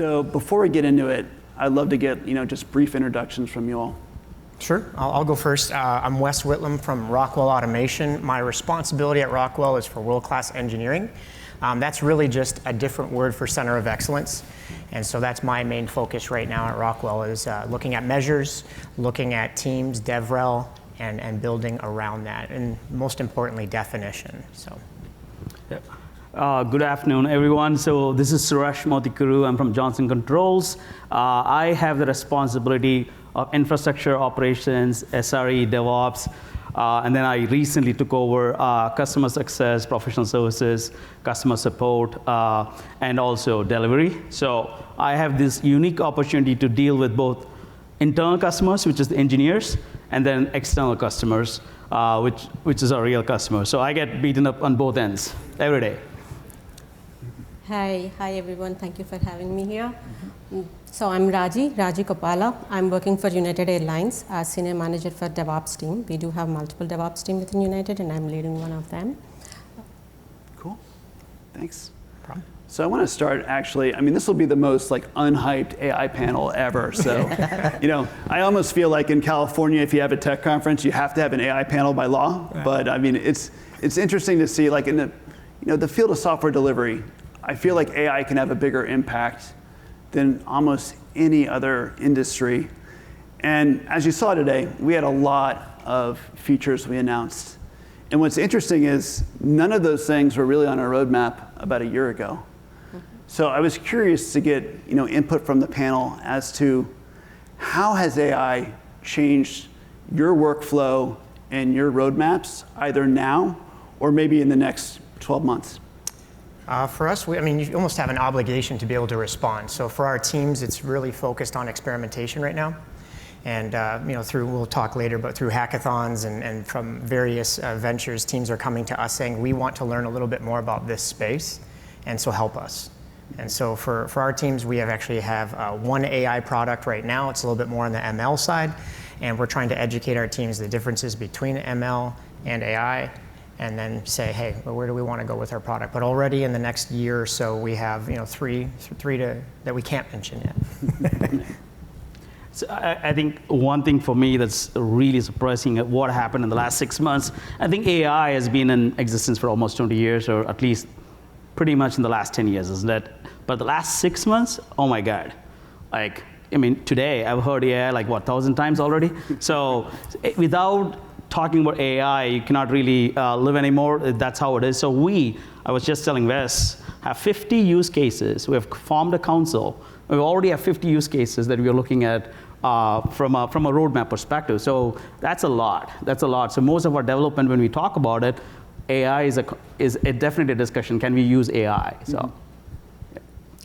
So before we get into it, I'd love to get just brief introductions from you all. Sure, I'll go first. I'm Wes Whitlam from Rockwell Automation. My responsibility at Rockwell is for world-class engineering. That's really just a different word for center of excellence. And so that's my main focus right now at Rockwell is looking at measures, looking at teams, DevRel, and building around that, and most importantly, definition. So. Yep. Good afternoon, everyone. So this is Suresh Motikuru. I'm from Johnson Controls. I have the responsibility of infrastructure operations, SRE, DevOps, and then I recently took over customer success, professional services, customer support, and also delivery. So I have this unique opportunity to deal with both internal customers, which is the engineers, and then external customers, which is our real customers. So I get beaten up on both ends every day. Hi everyone. Thank you for having me here. So I'm Raji Kopala. I'm working for United Airlines as Senior Manager for DevOps team. We do have multiple DevOps team within United, and I'm leading one of them. Cool. Thanks. So I want to start actually, this will be the most unhyped AI panel ever. So, I almost feel like in California, if you have a tech conference, you have to have an AI panel by law. Right. But it's interesting to see in the field of software delivery, I feel like AI can have a bigger impact than almost any other industry. And as you saw today, we had a lot of features we announced. And what's interesting is none of those things were really on our roadmap about a year ago. So I was curious to get input from the panel as to how has AI changed your workflow and your roadmaps, either now or maybe in the next 12 months? For us, you almost have an obligation to be able to respond. So for our teams, it's really focused on experimentation right now. And we'll talk later, but through hackathons and from various ventures, teams are coming to us saying, we want to learn a little bit more about this space, and so help us. And so for our teams, we actually have one AI product right now. It's a little bit more on the ML side, and we're trying to educate our teams the differences between ML and AI, and then say, hey, well, where do we want to go with our product? But already in the next year or so, we have three that we can't mention yet. So I think one thing for me that's really surprising at what happened in the last 6 months, I think AI has been in existence for almost 20 years, or at least pretty much in the last 10 years, isn't it? But the last 6 months, oh my God. Today I've heard AI 1,000 times already. So without talking about AI, you cannot really live anymore. That's how it is. So I was just telling Wes, have 50 use cases. We have formed a council. We already have 50 use cases that we are looking at from a roadmap perspective. So that's a lot. That's a lot. So most of our development, when we talk about it, AI is definitely a discussion. Can we use AI? So.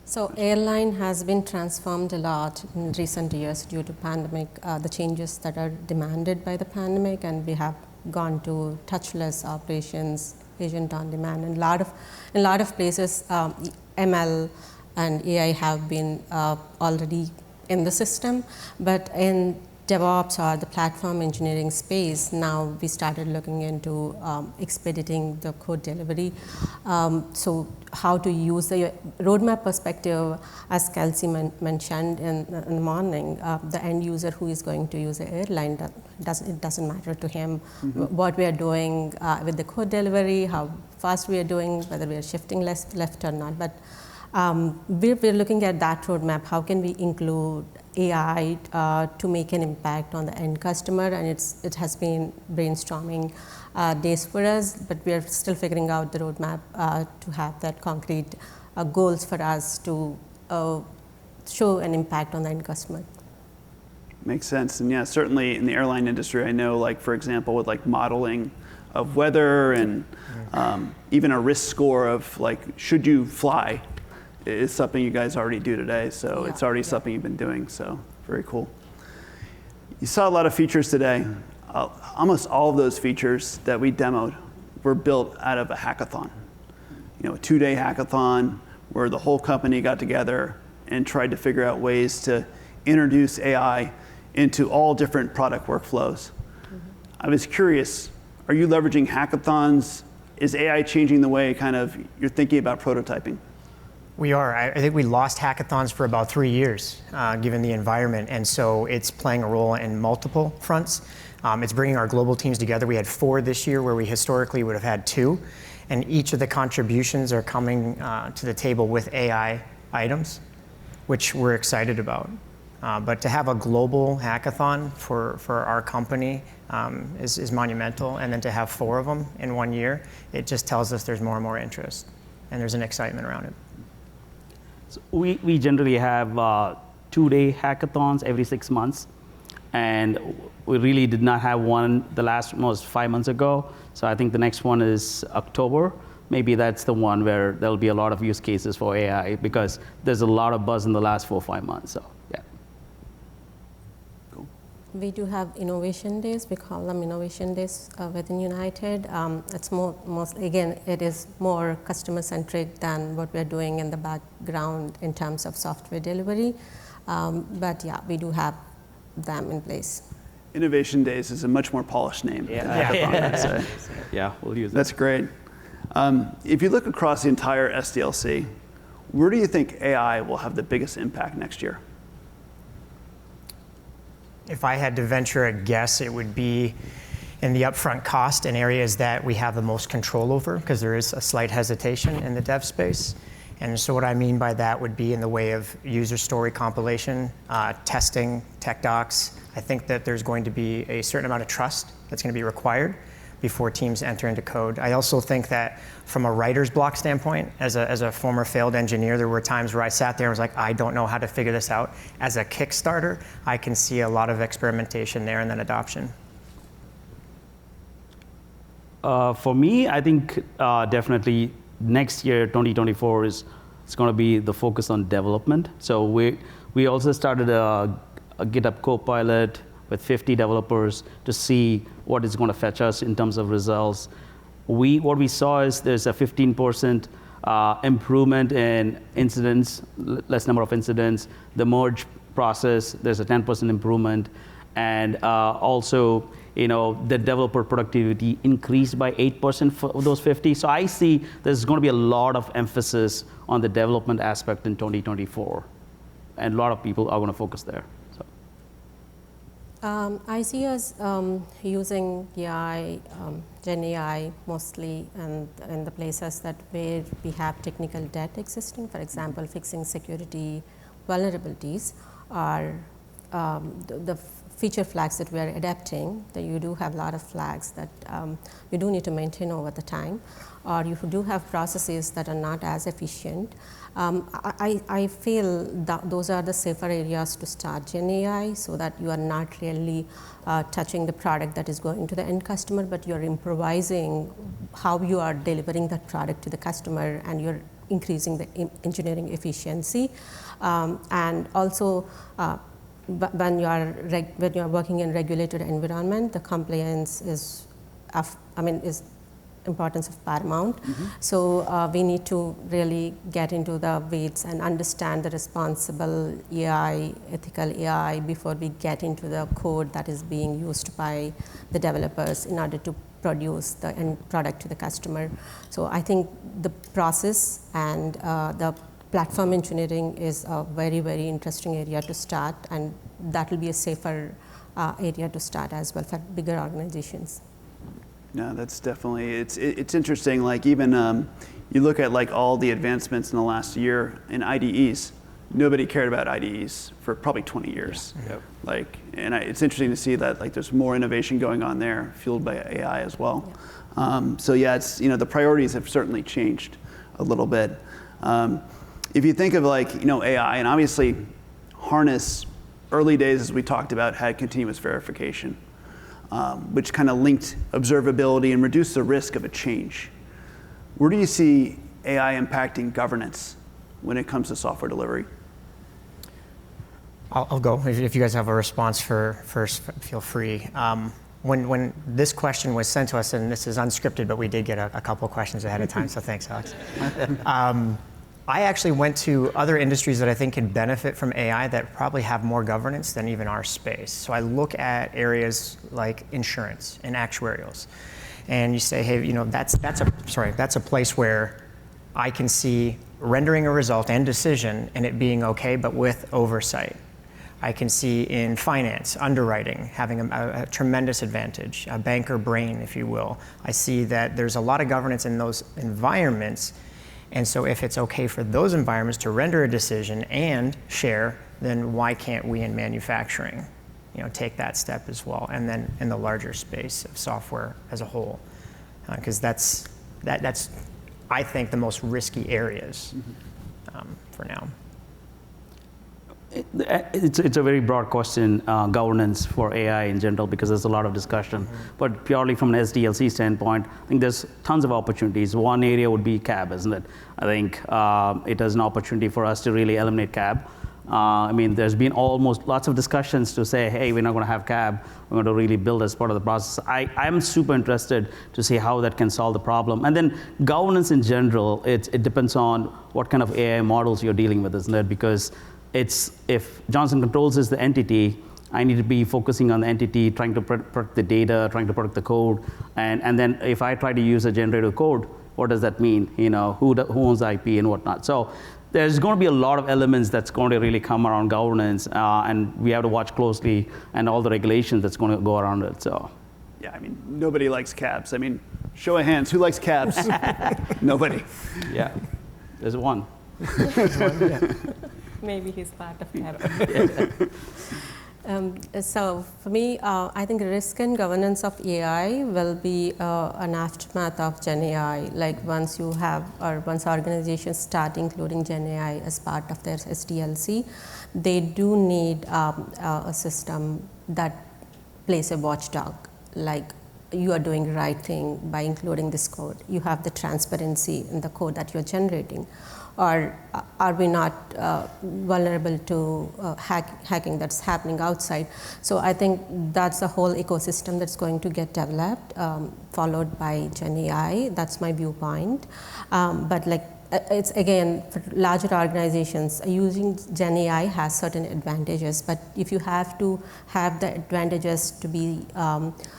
So airline has been transformed a lot in recent years due to pandemic, the changes that are demanded by the pandemic, and we have gone to touchless operations, agent on demand, and in a lot of places, ML and AI have been already in the system, but in DevOps or the platform engineering space, now we started looking into expediting the code delivery. So how to use the roadmap perspective, as Kelsey mentioned in the morning, the end user who is going to use the airline, it doesn't matter to him what we are doing with the code delivery, how fast we are doing, whether we are shifting left or not. But we're looking at that roadmap. How can we include AI to make an impact on the end customer? And it has been brainstorming days for us, but we are still figuring out the roadmap to have that concrete goals for us to show an impact on the end customer. Makes sense. And yeah, certainly in the airline industry, I know, for example, with modeling of weather and even a risk score of should you fly, is something you guys already do today. So it's already something you've been doing. So very cool. You saw a lot of features today. Almost all of those features that we demoed were built out of a hackathon. A 2-day hackathon where the whole company got together and tried to figure out ways to introduce AI into all different product workflows. I was curious, are you leveraging hackathons? Is AI changing the way you're thinking about prototyping? We are. I think we lost hackathons for about 3 years, given the environment, and so it's playing a role in multiple fronts. It's bringing our global teams together. We had 4 this year, where we historically would have had 2, and each of the contributions are coming to the table with AI items, which we're excited about. But to have a global hackathon for our company is monumental, and then to have 4 of them in 1 year, it just tells us there's more and more interest, and there's an excitement around it. So we generally have 2-day hackathons every 6 months, and we really did not have one the last almost 5 months ago. So I think the next one is October. Maybe that's the one where there'll be a lot of use cases for AI, because there's a lot of buzz in the last 4 or 5 months. So yeah. We do have innovation days. We call them innovation days within United. It's again, it is more customer centric than what we're doing in the background in terms of software delivery. But yeah, we do have them in place. Innovation Days is a much more polished name. Yeah, yeah, we'll use it. That's great. If you look across the entire SDLC, where do you think AI will have the biggest impact next year? If I had to venture a guess, it would be in the upfront cost in areas that we have the most control over, because there is a slight hesitation in the dev space. And so what I mean by that would be in the way of user story compilation, testing, tech docs. I think that there's going to be a certain amount of trust that's going to be required before teams enter into code. I also think that from a writer's block standpoint, as a former failed engineer, there were times where I sat there and was like, I don't know how to figure this out. As a Kickstarter, I can see a lot of experimentation there and then adoption. For me, I think definitely next year, 2024, it's going to be the focus on development. So we also started a GitHub Copilot with 50 developers to see what is going to fetch us in terms of results. What we saw is there's a 15% improvement in incidents, less number of incidents. The merge process, there's a 10% improvement. And also, the developer productivity increased by 8% for those 50. So I see there's going to be a lot of emphasis on the development aspect in 2024. And a lot of people are going to focus there. I see us using AI, Gen AI mostly, and in the places where we have technical debt existing. For example, fixing security vulnerabilities, or the feature flags that we are adapting. That you do have a lot of flags that you do need to maintain over the time, or you do have processes that are not as efficient. I feel that those are the safer areas to start Gen AI, so that you are not really touching the product that is going to the end customer, but you're improvising how you are delivering that product to the customer, and you're increasing the engineering efficiency. And also, when you are working in regulated environment, the compliance is importance of paramount. Mm-hmm. So we need to really get into the weeds and understand the responsible AI, ethical AI, before we get into the code that is being used by the developers in order to produce the end product to the customer. So I think the process and the platform engineering is a very, very interesting area to start, and that will be a safer area to start as well for bigger organizations. No, that's definitely, it's interesting, like even you look at like all the advancements in the last year in IDEs. Nobody cared about IDEs for probably 20 years. Yeah. Yep. Like, and it's interesting to see that like there's more innovation going on there, fueled by AI as well. Yeah. So yeah, it's, the priorities have certainly changed a little bit. If you think of like, AI, and obviously Harness, early days, as we talked about, had continuous verification, which kind of linked observability and reduced the risk of a change. Where do you see AI impacting governance when it comes to software delivery? I'll go. If you guys have a response first, feel free. When this question was sent to us, and this is unscripted, but we did get a couple questions ahead of time, so thanks, Alex. I actually went to other industries that I think can benefit from AI that probably have more governance than even our space. So I look at areas like insurance and actuarials, and you say, hey, that's a place where I can see rendering a result and decision and it being okay, but with oversight. I can see in finance, underwriting, having a tremendous advantage, a banker brain, if you will. I see that there's a lot of governance in those environments, and so if it's okay for those environments to render a decision and share, then why can't we in manufacturing, take that step as well, and then in the larger space of software as a whole, because that's I think the most risky areas for now. It's a very broad question, governance for AI in general, because there's a lot of discussion. But purely from an SDLC standpoint, I think there's tons of opportunities. One area would be CAB, isn't it? I think it is an opportunity for us to really eliminate CAB. There's been almost lots of discussions to say, hey, we're not going to have CAB. We're going to really build as part of the process. I'm super interested to see how that can solve the problem. And then governance in general, it depends on what kind of AI models you're dealing with, isn't it? Because if Johnson Controls is the entity, I need to be focusing on the entity, trying to protect the data, trying to protect the code. And then if I try to use a generative code, what does that mean? Who owns the IP and whatnot? So there's going to be a lot of elements that's going to really come around governance, and we have to watch closely and all the regulations that's going to go around it. So, yeah, nobody likes cabs. Show of hands, who likes cabs? Nobody. Yeah, there's one. Maybe he's part of that. So for me, I think risk and governance of AI will be an aftermath of Gen AI. Like once organizations start including Gen AI as part of their SDLC, they do need a system that plays a watchdog. Like you are doing the right thing by including this code. You have the transparency in the code that you're generating. Or are we not vulnerable to hacking that's happening outside? So I think that's the whole ecosystem that's going to get developed, followed by Gen AI. That's my viewpoint. But it's again, for larger organizations, using Gen AI has certain advantages, but if you have to have the advantages to be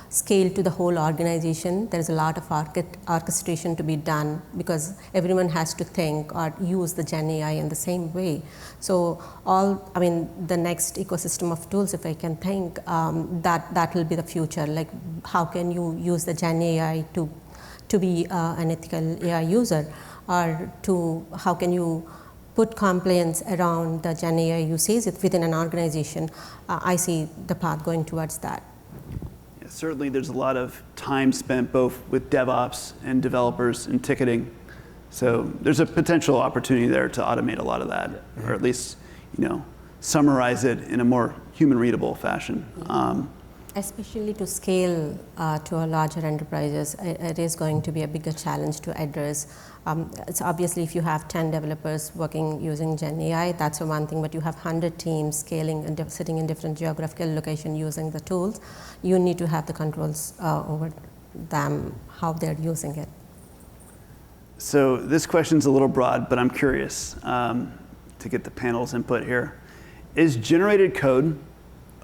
scaled to the whole organization, there's a lot of orchestration to be done because everyone has to think or use the Gen AI in the same way. So the next ecosystem of tools, if I can think, that will be the future. Like how can you use the Gen AI to be an ethical AI user? Or how can you put compliance around the Gen AI usage within an organization? I see the path going towards that. Yeah, certainly there's a lot of time spent both with DevOps and developers and ticketing. So there's a potential opportunity there to automate a lot of that, or at least summarize it in a more human readable fashion. Especially to scale to a larger enterprises, it is going to be a bigger challenge to address. It's obviously if you have 10 developers working using Gen AI, that's one thing, but you have 100 teams scaling and sitting in different geographical locations using the tools, you need to have the controls over them, how they're using it. So this question's a little broad, but I'm curious to get the panel's input here. Is generated code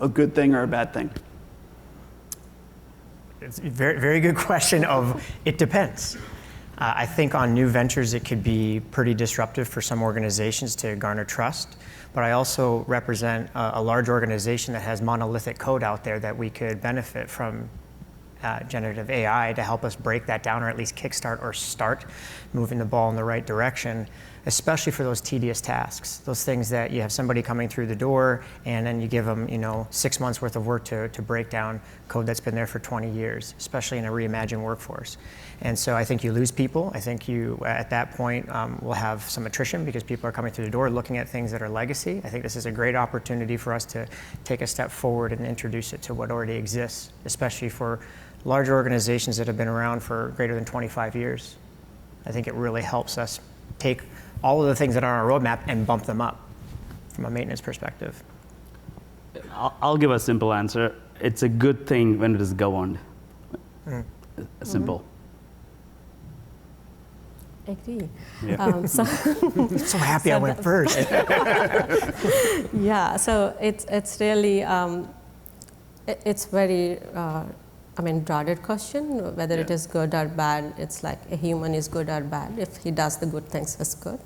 a good thing or a bad thing? It's a very, very good question of it depends. I think on new ventures, it could be pretty disruptive for some organizations to garner trust. But I also represent a large organization that has monolithic code out there that we could benefit from generative AI to help us break that down or at least kickstart or start moving the ball in the right direction, especially for those tedious tasks, those things that you have somebody coming through the door and then you give them 6 months worth of work to break down code that's been there for 20 years, especially in a reimagined workforce. And so I think you lose people. I think you, at that point, will have some attrition because people are coming through the door looking at things that are legacy. I think this is a great opportunity for us to take a step forward and introduce it to what already exists, especially for larger organizations that have been around for greater than 25 years. I think it really helps us take all of the things that are on our roadmap and bump them up from a maintenance perspective. I'll give a simple answer. It's a good thing when it is governed. Simple. Agree. Yeah. So happy I went first. Yeah, so it's really, it's very, broader question, whether it is good or bad. It's like a human is good or bad. If he does the good things, it's good.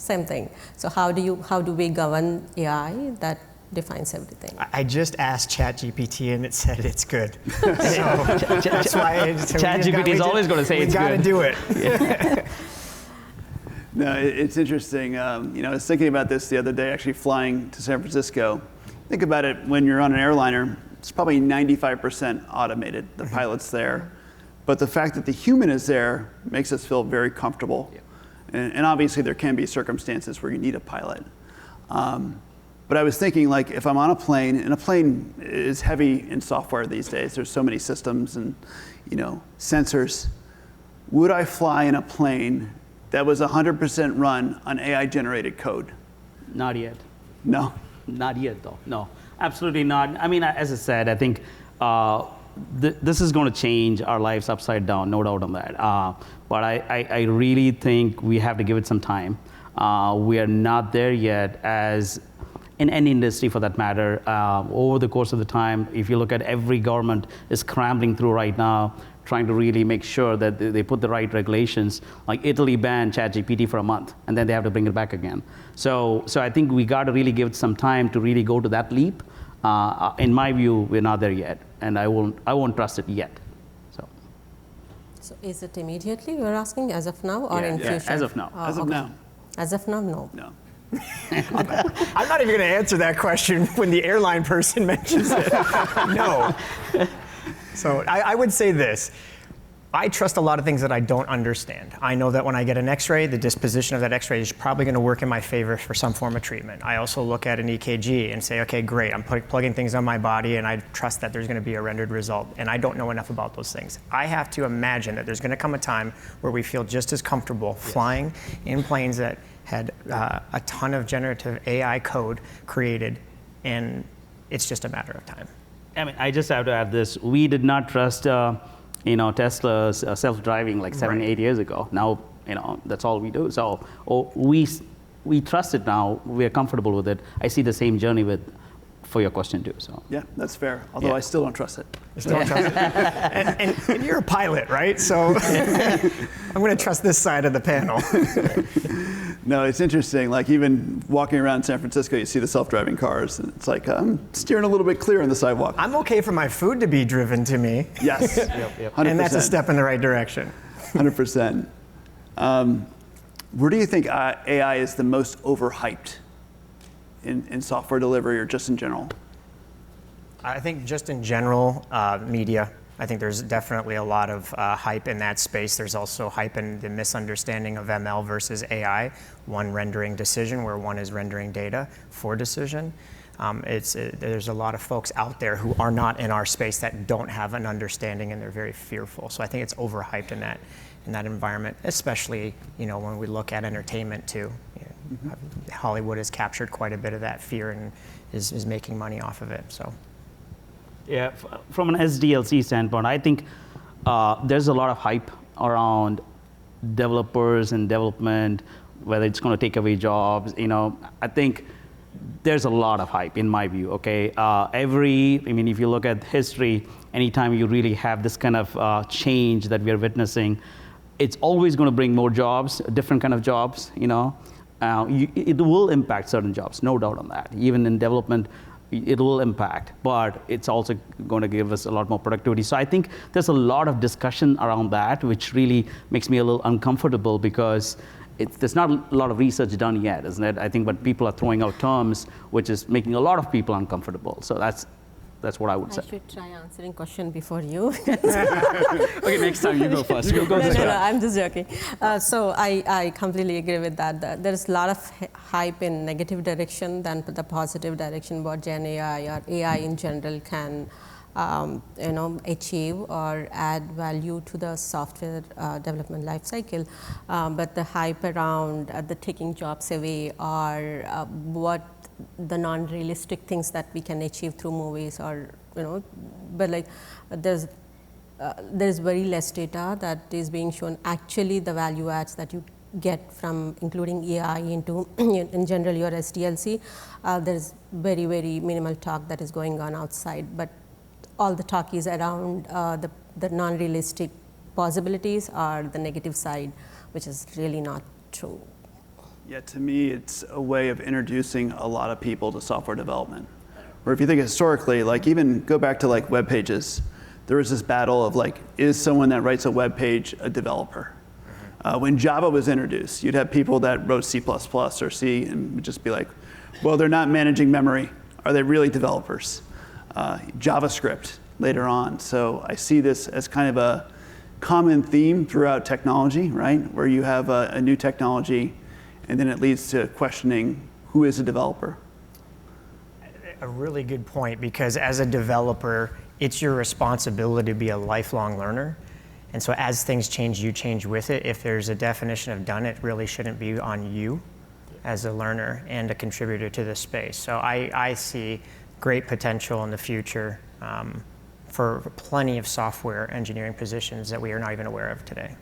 same thing. So how do we govern AI that defines everything? I just asked ChatGPT and it said it's good. So that's why ChatGPT is always going to say it's good. We got to do it. No, it's interesting. I was thinking about this the other day, actually flying to San Francisco. Think about it, when you're on an airliner, it's probably 95% automated, the pilot's there. But the fact that the human is there makes us feel very comfortable. And obviously there can be circumstances where you need a pilot. But I was thinking, like, if I'm on a plane, and a plane is heavy in software these days, there's so many systems and sensors. Would I fly in a plane that was 100% run on AI-generated code? Not yet. No? Not yet, though. No, absolutely not. I mean, as I said, I think this is going to change our lives upside down, no doubt on that. But I really think we have to give it some time. We are not there yet, as in any industry for that matter. Over the course of the time, if you look at every government is scrambling through right now, trying to really make sure that they put the right regulations. Like Italy banned ChatGPT for a month, and then they have to bring it back again. So I think we got to really give it some time to really go to that leap. In my view, we're not there yet, and I won't trust it yet. So is it immediately you're asking, as of now, or in future? As of now. As of now. As of now, no. No. I'm not even going to answer that question when the airline person mentions it. No. So I would say this. I trust a lot of things that I don't understand. I know that when I get an x-ray, the disposition of that x-ray is probably going to work in my favor for some form of treatment. I also look at an EKG and say, okay, great, I'm plugging things on my body and I trust that there's going to be a rendered result. And I don't know enough about those things. I have to imagine that there's going to come a time where we feel just as comfortable flying in planes that had a ton of generative AI code created, and it's just a matter of time. I mean, I just have to add this. We did not trust Tesla's self-driving like 7-8 years ago. Now, that's all we do. So we trust it now. We are comfortable with it. I see the same journey for your question too. So yeah, that's fair. Although I still don't trust it. You still don't trust it. And you're a pilot, right? So I'm going to trust this side of the panel. No, it's interesting. Like even walking around San Francisco, you see the self-driving cars, and it's like I'm steering a little bit clear on the sidewalk. I'm okay for my food to be driven to me. Yes, 100%. And that's a step in the right direction. 100%. Where do you think AI is the most overhyped in software delivery or just in general? I think just in general, media. I think there's definitely a lot of hype in that space. There's also hype in the misunderstanding of ML versus AI, one rendering decision where one is rendering data for decision. There's a lot of folks out there who are not in our space that don't have an understanding, and they're very fearful. So I think it's overhyped in that environment, especially when we look at entertainment too. Hollywood has captured quite a bit of that fear and is making money off of it. So. Yeah, from an SDLC standpoint, I think there's a lot of hype around developers and development, whether it's going to take away jobs. I think there's a lot of hype in my view. Okay, if you look at history, anytime you really have this kind of change that we are witnessing, it's always going to bring more jobs, different kind of jobs. It will impact certain jobs, no doubt on that. Even in development, it will impact, but it's also going to give us a lot more productivity. So I think there's a lot of discussion around that, which really makes me a little uncomfortable because there's not a lot of research done yet, isn't it? I think, but people are throwing out terms, which is making a lot of people uncomfortable. So that's what I would say. I should try answering question before you. Okay, next time you go first. No, I'm just joking. So I completely agree with that. There's a lot of hype in negative direction than the positive direction what Gen AI or AI in general can achieve or add value to the software development life cycle. But the hype around the taking jobs away or what the non-realistic things that we can achieve through movies or but like there's very less data that is being shown. Actually, the value adds that you get from including AI into in general your SDLC, there's very, very minimal talk that is going on outside, but all the talk is around the non-realistic possibilities or the negative side, which is really not true. Yeah, to me, it's a way of introducing a lot of people to software development. Or if you think historically, like even go back to like web pages, there was this battle of like, is someone that writes a web page a developer? When Java was introduced, you'd have people that wrote C++ or C and would just be like, well, they're not managing memory. Are they really developers? JavaScript later on. So I see this as kind of a common theme throughout technology, right? Where you have a new technology and then it leads to questioning who is a developer. A really good point, because as a developer, it's your responsibility to be a lifelong learner. And so as things change, you change with it. If there's a definition of done, it really shouldn't be on you as a learner and a contributor to this space. So I see great potential in the future for plenty of software engineering positions that we are not even aware of today.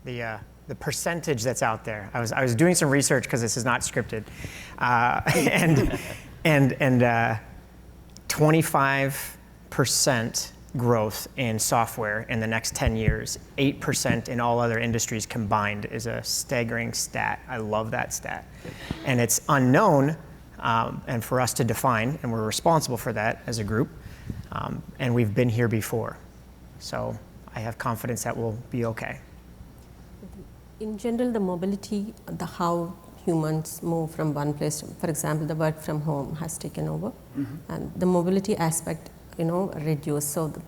The percentage that's out there, I was doing some research because this is not scripted, and 25% growth in software in the next 10 years, 8% in all other industries combined is a staggering stat. I love that stat. And it's unknown, and for us to define, and we're responsible for that as a group, and we've been here before. So I have confidence that we'll be okay. In general, the mobility, how humans move from one place, for example, the work from home has taken over, and the mobility aspect, reduced. So the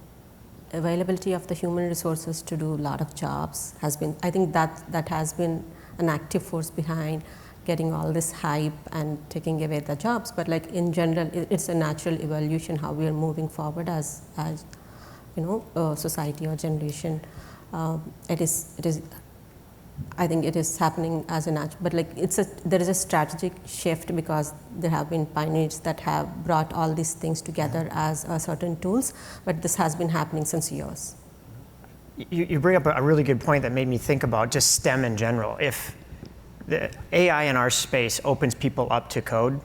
availability of the human resources to do a lot of jobs has been, I think that has been an active force behind getting all this hype and taking away the jobs. But like in general, it's a natural evolution how we are moving forward as society or generation. It is. I think it is happening as a natural, but like there is a strategic shift because there have been pioneers that have brought all these things together as certain tools, but this has been happening since years. You bring up a really good point that made me think about just STEM in general. If the AI in our space opens people up to code,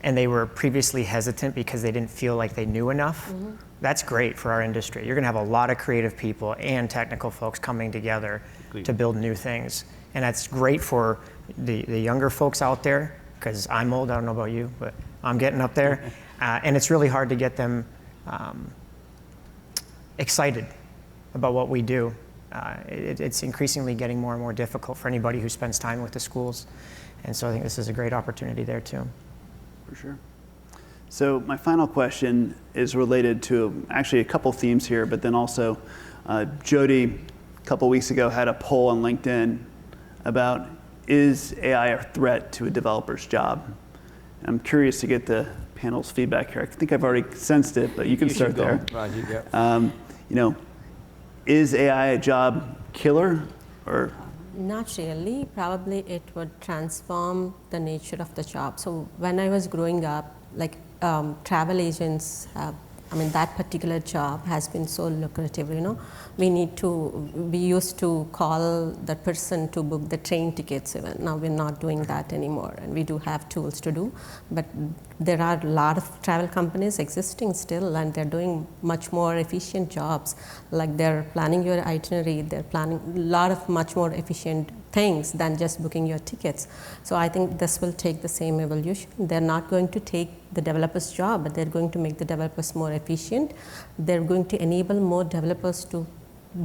and they were previously hesitant because they didn't feel like they knew enough, that's great for our industry. You're gonna have a lot of creative people and technical folks coming together to build new things. And that's great for the younger folks out there, because I'm old, I don't know about you, but I'm getting up there. And it's really hard to get them excited about what we do. It's increasingly getting more and more difficult for anybody who spends time with the schools. And so I think this is a great opportunity there too. For sure. So my final question is related to actually a couple themes here, but then also Jody a couple weeks ago had a poll on LinkedIn about, is AI a threat to a developer's job? And I'm curious to get the panel's feedback here. I think I've already sensed it, but you can start there. Raj, you go. Is AI a job killer or? Not really. Probably it would transform the nature of the job. So when I was growing up, like travel agents that particular job has been so lucrative, We used to call that person to book the train tickets even. Now we're not doing that anymore, and we do have tools to do. But there are a lot of travel companies existing still, and they're doing much more efficient jobs. Like they're planning your itinerary, they're planning a lot of much more efficient things than just booking your tickets. So I think this will take the same evolution. They're not going to take the developer's job, but they're going to make the developers more efficient. They're going to enable more developers to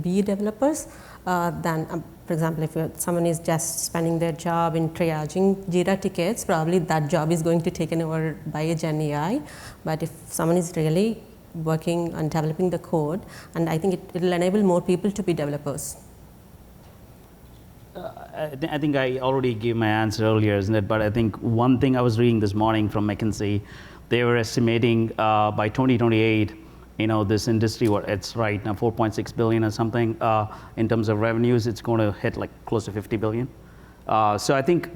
be developers than, for example, if someone is just spending their job in triaging Jira tickets, probably that job is going to be taken over by a Gen AI. But if someone is really working on developing the code, and I think it will enable more people to be developers. I think I already gave my answer earlier, isn't it? But I think one thing I was reading this morning from McKinsey, they were estimating by 2028, this industry, what it's right now, 4.6 billion or something, in terms of revenues, it's going to hit like close to 50 billion. So I think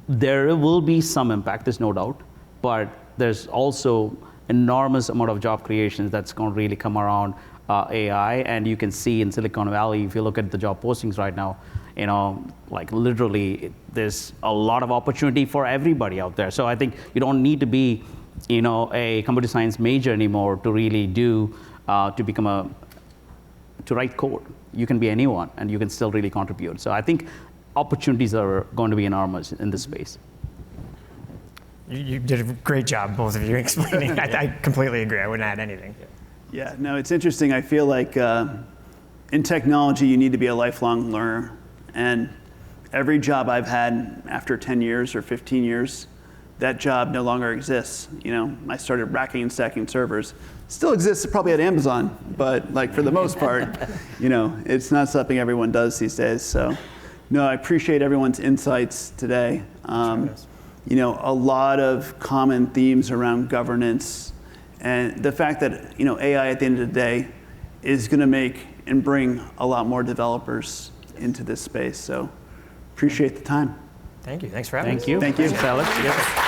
there will be some impact, there's no doubt, but there's also enormous amount of job creations that's going to really come around AI, and you can see in Silicon Valley, if you look at the job postings right now, like literally there's a lot of opportunity for everybody out there. So I think you don't need to be, a computer science major anymore to really to become a to write code. You can be anyone, and you can still really contribute. So I think opportunities are going to be enormous in this space. You did a great job, both of you, explaining. I completely agree. I wouldn't add anything. Yeah, no, it's interesting. I feel like in technology, you need to be a lifelong learner. And every job I've had after 10 years or 15 years, that job no longer exists. I started racking and stacking servers. Still exists probably at Amazon, but like for the most part, it's not something everyone does these days. So, no, I appreciate everyone's insights today. A lot of common themes around governance, and the fact that AI at the end of the day is going to make and bring a lot more developers into this space. So, appreciate the time. Thank you. Thanks for having us. Thank you. Thank you. Thanks, Alex. Yep.